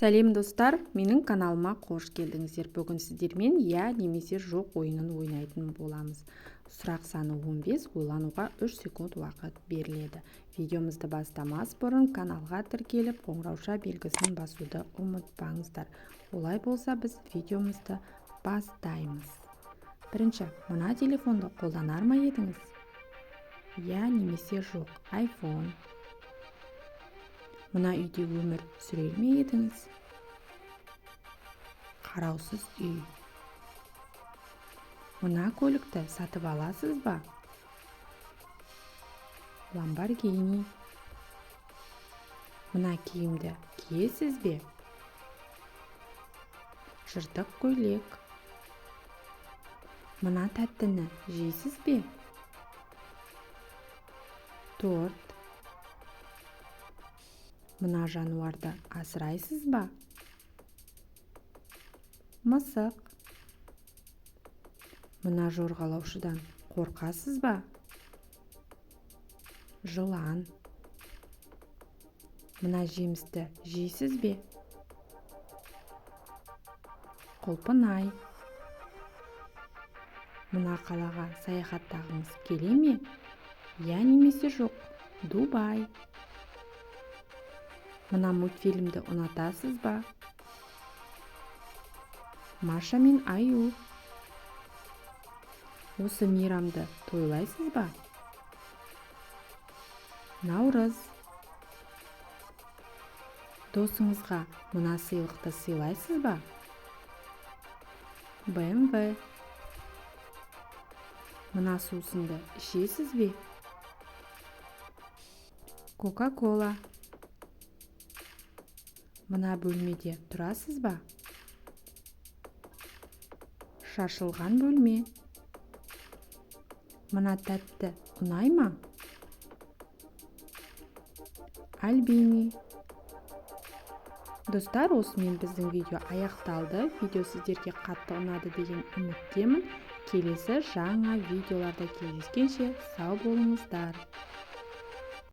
Сәлем достар, менің каналыма қош келдіңіздер. Бүгін сіздермен я немесе жоқ ойынын ойнайтын боламыз. Сұрақ саны 15, ойлануға 3 секунд уақыт беріледі. Видеомызды бастамас бұрын каналға тіркеліп, қоңырауша белгісін басуды ұмытпаңыздар. Олай болса, біз видеомызды бастаймыз. Бірінші, мына телефонды қолданар ма едіңіз? Я немесе жоқ, iPhone. Мына үйде өмір сүрер ме едіңіз? Қараусыз үй. Мына көлікті сатып аласыз ба? Lamborghini. Мына киімді киесіз бе? Жыртық көйлек. Мына тәттіні жейсіз бе? Торт. Мына жануарды асырайсыз ба? Мысық. Мына жорғалаушыдан қорқасыз ба? Жылан. Мына жемісті жейсіз бе? Құлпынай. Мына қалаға саяхаттағыңыз келе ме? Я немесе жоқ, Дубай. Мына мультфильмді ұнатасыз ба? Маша мен Аю. Осы мейрамды тойлайсыз ба? Наурыз. Досыңызға мына сыйлықты сыйлайсыз ба? BMW. Мына сусынды ішесіз бе? Кока-кола. Мына бөлмеде тұрасыз ба? Шашылған бөлме. Мына тәтті ұнай ма? Альбини. Достар, осымен біздің видео аяқталды. Видео сіздерге қатты ұнады деген үміттемін. Келесі жаңа видеоларда кездескенше сау болыңыздар.